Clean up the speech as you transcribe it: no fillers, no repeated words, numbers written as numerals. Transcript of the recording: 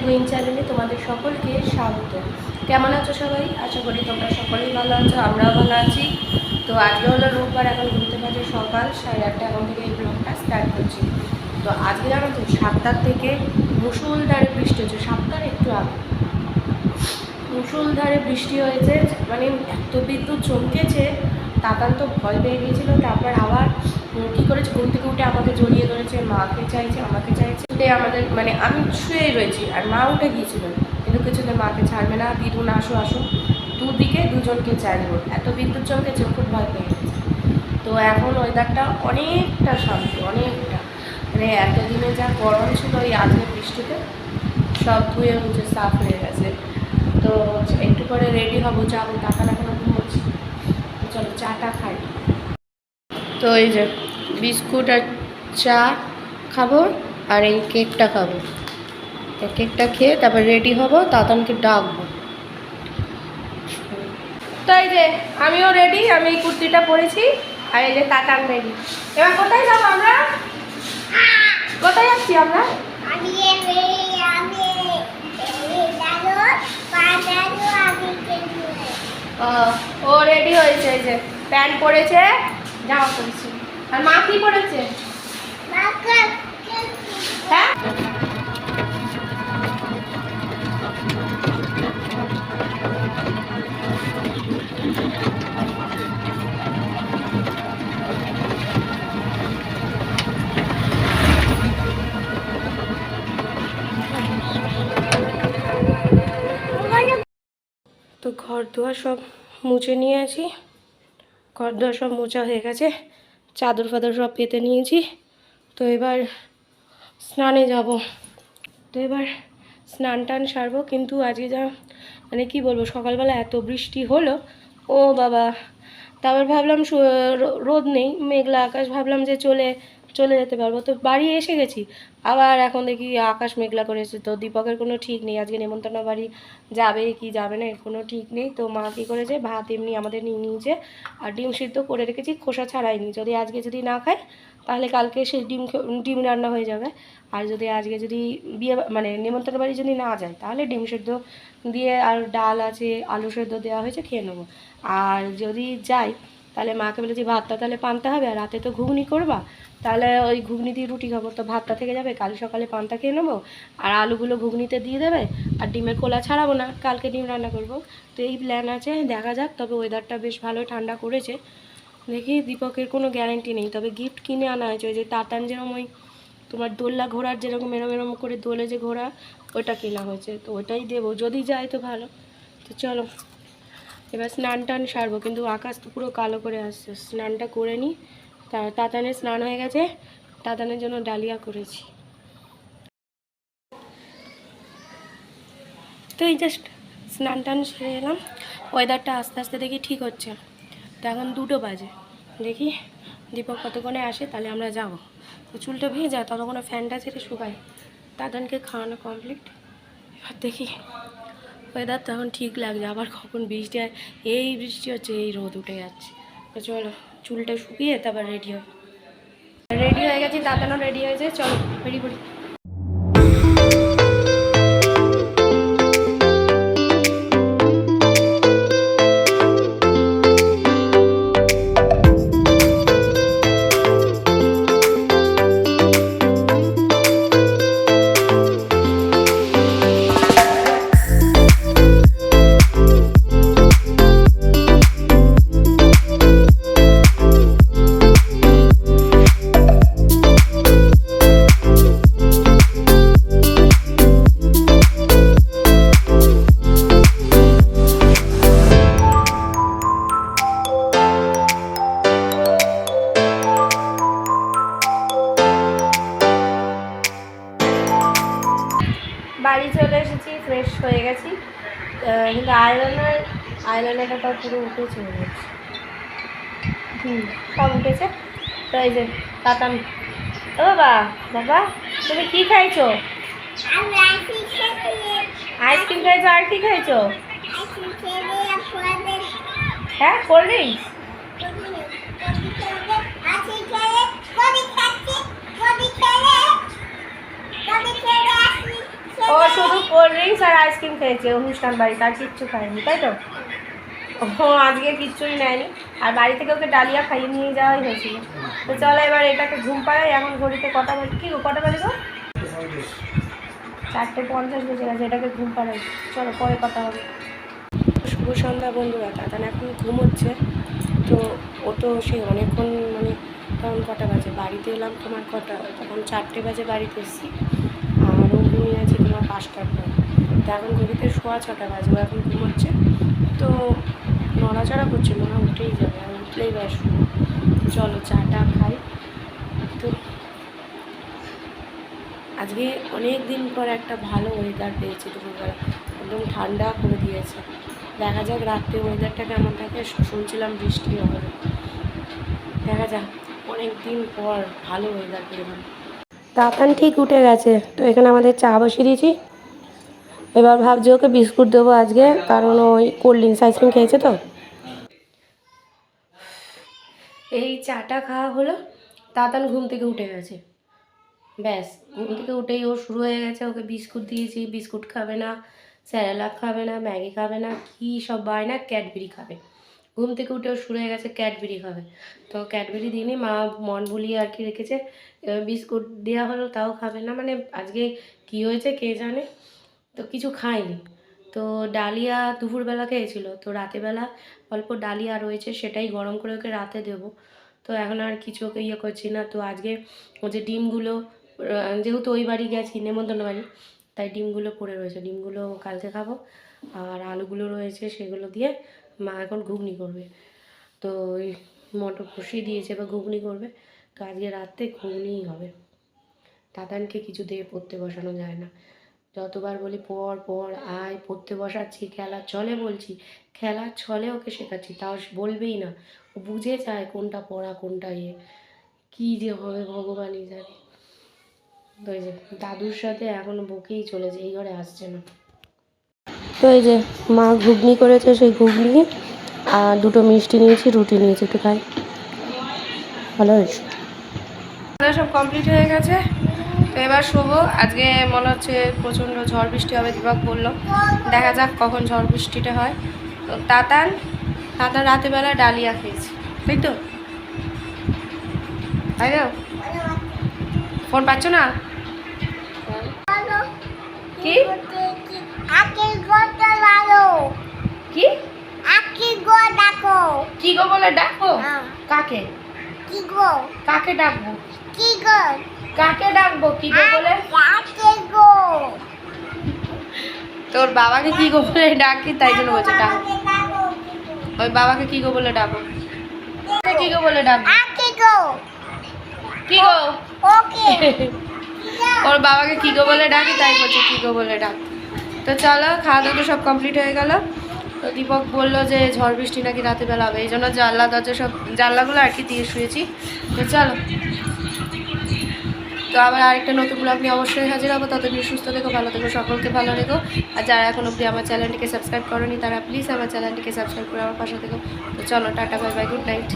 Queen চ্যানেলে তোমাদের সকলকে স্বাগত। কেমন আছো সবাই? আশা করি তোমরা সকলেই ভালো আছো, আমরাও ভালো আছি। তো আজকে হলো রোববার, এখন ঘুরতে বাজে সকাল 8:30। এখন থেকে এই ব্লগটা স্টার্ট করছি। তো আজকে জানো তো 7টার থেকে মুষলধারে বৃষ্টি হচ্ছে। 7টার একটু আগে মুষলধারে বৃষ্টি হয়েছে, মানে এত বিদ্যুৎ চমকেছে, তাতান তো ভয় পেয়ে গিয়েছিলো। তারপর আবার কী করেছে, ঘুম থেকে উঠে আমাকে জড়িয়ে ধরেছে, মাকে চাইছে, আমাকে চাইছে। আমাদের মানে আমি শুয়ে রয়েছি আর মা উঠে গিয়েছিল, কিন্তু কিছুতে মাকে ছাড়বে না। দিদুন আসো আসো, দুদিকে দুজনকে চাইব, এত বিদ্যুৎ চমকেছে, খুব ভয় পেয়ে গেছে। তো এখন ওয়েদারটা অনেকটা শান্ত, অনেকটা, মানে এতদিনে যা গরম ছিল ওই আজকে বৃষ্টিতে সব ধুয়ে মুছে সাফ হয়ে গেছে। তো একটু পরে রেডি হবো, যাবো। টাকাটা এখনো ঘুমোচ্ছি, চলো চাটা খাই। তো এই যে বিস্কুট আর চা খাবো, আর এই কেকটা খাবো। কেকটা খেয়ে তারপর রেডি হবো, তাতানকে ডাকবো। তো এই যে আমিও রেডি, আমি এই কুর্তিটা পরেছি, আর এই যে তাতান রেডি। এবার কোথায় যাবো আমরা? কোথায় যাচ্ছি আমরা? ও রেডি হয়েছে, এই যে প্যান্ট পরেছে, জামা পরেছে। আর মা কি পরেছে? হ্যাঁ, তো ঘর দুয়ার সব মুছে নিয়ে আছি। ঘর দুয়ার সব মোছা হয়ে গেছে, চাদর ফাদর সব পেতে নিয়েছি। তো এবার স্নানে যাব। তো এবার স্নান টান সারবো। কিন্তু আজকে যা মানে কি বলবো, সকালবেলা এত বৃষ্টি হলো, ও বাবা। তারপর ভাবলাম রোদ নেই, মেঘলা আকাশ, ভাবলাম যে চলে যেতে পারবো। তো বাড়ি এসে গেছি, আবার এখন দেখি আকাশ মেঘলা করেছে। তো দীপকের কোনো ঠিক নেই, আজকে নেমন্তন্ন বাড়ি যাবে কি যাবে না এর কোনো ঠিক নেই। তো মা কী করেছে, ভাত এমনি আমাদের নিয়ে নিয়েছে, আর ডিম সিদ্ধ করে রেখেছি, খোসা ছাড়াইনি। যদি আজকে যদি না খায় তাহলে কালকে সেই ডিম রান্না হয়ে যাবে। আর যদি আজকে যদি বিয়ে মানে নেমন্তন্ন বাড়ি যদি না যায়, তাহলে ডিম সেদ্ধ দিয়ে, আর ডাল আছে, আলু সেদ্ধ দেওয়া হয়েছে, খেয়ে নেবো। আর যদি যাই তাহলে মাকে বলেছি ভাতটা তাহলে পান্তা হবে, আর রাতে তো ঘুগনি করবা, তাহলে ওই ঘুগনি দিয়ে রুটি খাবো। তো ভাতটা থেকে যাবে, কাল সকালে পান্তা খেয়ে নেবো, আর আলুগুলো ঘুগনিতে দিয়ে দেবে, আর ডিমের খোলা ছাড়াবো না, কালকে ডিম রান্না করবো। তো এই প্ল্যান আছে, দেখা যাক। তবে ওয়েদারটা বেশ ভালো ঠান্ডা করেছে, দেখি। দীপকের কোনো গ্যারান্টি নেই, তবে গিফট কিনে আনা হয়েছে। ওই যে তাতান যেরকম ওই তোমার দোল্লা ঘোড়ার যেরকম এরম এরম করে দোলে যে ঘোড়া, ওটা কেনা হয়েছে, তো ওটাই দেবো যদি যায় তো ভালো। তো চলো এবার স্নান টান সারবো। কিন্তু আকাশ তো পুরো কালো করে আসছে, স্নানটা করে নিই। তাতানের স্নান হয়ে গেছে, তাতানের জন্য ডালিয়া করেছি। তো এই জাস্ট স্নান টান সেরে এলাম। ওয়েদারটা আস্তে আস্তে দেখি ঠিক হচ্ছে। তো এখন 2টো বাজে, দেখি দীপক কতক্ষণে আসে, তাহলে আমরা যাব। তো চুলটা ভেজা, ততক্ষণে ফ্যানটা ছেড়ে শুকাই। তাতানকে খাওয়ানো কমপ্লিট। এবার দেখি, ওয়েদার তো এখন ঠিক লাগছে, আবার কখন বৃষ্টি হয়। এই বৃষ্টি হচ্ছে, এই রোদ উঠে যাচ্ছে। তো চলো চুলটা শুকিয়ে তারপর রেডি হয়ে গেছি, তাতানও রেডি হয়েছে, চলো রেডি করি। বাড়ি চলে এসেছি, ফ্রেশ হয়ে গেছি। কিন্তু আইলাইনারটা পুরো উঠেছে, সব উঠেছে। তো এই যে তাতান, ও বাবা তুমি কি খাইছো? আইসক্রিম খাইছো, আর কি খাইছো? হ্যাঁ, কোল্ড ড্রিঙ্কস। ও শুধু কোল্ড ড্রিঙ্কস আর আইসক্রিম খেয়েছে অনুষ্ঠান বাড়িতে, আর কিচ্ছু খায়নি, তাই তো? ও আজকে কিচ্ছুই নেয়নি, আর বাড়ি থেকে ওকে ডালিয়া খাইয়ে নিয়ে যাওয়াই হয়েছিল। তো চলো এবার এটাকে ঘুম পাড়াই। এখন ঘড়িতে কটা বাজে, কী গো কটা বাজে গো? 4:50 বেজে গেছে, এটাকে ঘুম পাড়াই। চলো পরে কথা হবে। শুভ সন্ধ্যা বন্ধুরা। দাদা এখন ঘুমোচ্ছে, তো ও তো সেই অনেকক্ষণ মানে তখন কটা বাজে বাড়িতে এলাম তোমার কটা, তখন 4টে বাজে বাড়িতে এসেছি, আর ও ঘুমিয়ে আছে তোমার 5টার পর। তো এখন ঘড়িতে 6:15 বাজে, ও এখন ঘুমোচ্ছে, তো নড়াচড়া করছে, মনে হয় উঠেই যাবে, আর উঠলেই ব্যাস। চলো চাটা খাই। তো আজকে অনেক দিন পর একটা ভালো ওয়েদার পেয়েছি, দুপুরবেলা একদম ঠান্ডা করে দিয়েছে। দেখা যাক রাত্রে ওয়েদারটা কেমন থাকে, শুনছিলাম বৃষ্টি হবে, দেখা যাক। অনেক দিন পর ভালো ওয়েদার পেলাম। তাতান ঠিক উঠে গেছে, তো এখানে আমাদের চা বসিয়ে দিয়েছি। এবার ভাবছি ওকে বিস্কুট দেবো আজকে, কারণ ওই কোল্ড ড্রিঙ্কস আইসক্রিম খেয়েছে তো। এই চাটা খাওয়া হলো, তাতান ঘুম থেকে উঠে গেছে, ব্যাস ঘুম থেকে উঠেই ও শুরু হয়ে গেছে। ওকে বিস্কুট দিয়েছি, বিস্কুট খাবে না, স্যারেলাক খাবে না, ম্যাগি খাবে না, কী সব বায়না, ক্যাডবেরি খাবে। ঘুম থেকে উঠেও শুরু হয়ে গেছে ক্যাডবেরি খাবে। তো ক্যাডবেরি দিইনি, মা মন ভুলিয়ে আর কি রেখেছে, বিস্কুট দেওয়া হলো তাও খাবে না। মানে আজকে কী হয়েছে কে জানে, তো কিছু খায়নি। তো ডালিয়া দুপুরবেলা খেয়েছিল, তো রাতেরবেলা অল্প ডালিয়া রয়েছে, সেটাই গরম করে ওকে রাতে দেবো। তো এখন আর কিছু ওকে ইয়ে করছি না। তো আজকে ও যে ডিমগুলো, যেহেতু ওই বাড়ি গেছি নেমন্তন্ন বাড়ি, তাই ডিমগুলো পড়ে রয়েছে, ডিমগুলো কালকে খাবো। আর আলুগুলো রয়েছে, সেগুলো দিয়ে মা এখন ঘুগনি করবে। তো ওই মটর কষিয়ে দিয়েছে, এবার ঘুগনি করবে। তো আজকে রাতে ঘুগনিই হবে। দাদানকে কিছু দিয়ে পড়তে বসানো যায় না, যতবার বলি পড় পড় আয়, পড়তে বসাচ্ছি, খেলার ছলে বলছি, খেলার ছলে ওকে শেখাচ্ছি, তাও বলবেই না। ও বুঝে যায় কোনটা পড়া কোনটা ইয়ে, কী যে হবে ভগবানই জানে। তো এই যে দাদুর সাথে এখনও বকেই চলেছে, এই ঘরে আসছে না। তো এই যে মা ঘুগনি করেছে, সেই ঘুগনি আর দুটো মিষ্টি নিয়েছি, রুটি নিয়েছি, একটু খাই, ভালো হয়েছে। সব কমপ্লিট হয়ে গেছে, তো এবার শোবো। আজকে মনে হচ্ছে প্রচণ্ড ঝড় বৃষ্টি হবে, দীপক বললো, দেখা যাক কখন ঝড় বৃষ্টিটা হয়। তো তাতান রাতেরবেলা ডালিয়া খেয়েছি, তাই তো? তাই না? ফোন পাচ্ছ না কি? কি কি গো বলে ডাকো? কাকে? কাকে ডাকবো? কাকে ডাকবো কি গো বলে? তোর বাবাকে কি গো বলে ডাকি, তাই জন্য বলছে ডাক। ওই বাবাকে কি গো বলে ডাকো? কি গো বলে ডাকবো? কি গো? ওর বাবাকে কি গো বলে ডাকি, তাই বলছে কি গো বলে ডাক। তো চলো, খাওয়া দাওয়া তো সব কমপ্লিট হয়ে গেল। তো দীপক বললো যে ঝড় বৃষ্টি নাকি রাতেরবেলা হবে, এই জন্য জানলা দরজা সব জানলাগুলো আর কি দিয়ে শুয়েছি। তো চলো, তো আবার আরেকটা নতুন ব্লগ নিয়ে অবশ্যই হাজির হবো। ততদিন সুস্থ থেকো, ভালো থেকো, সকলকে ভালো রেখো। আর যারা এখন অবধি আমার চ্যানেলটিকে সাবস্ক্রাইব করোনি, তারা প্লিজ আমার চ্যানেলটিকে সাবস্ক্রাইব করে আমার পাশে থেকো। তো চলো, tata, bye bye, good night.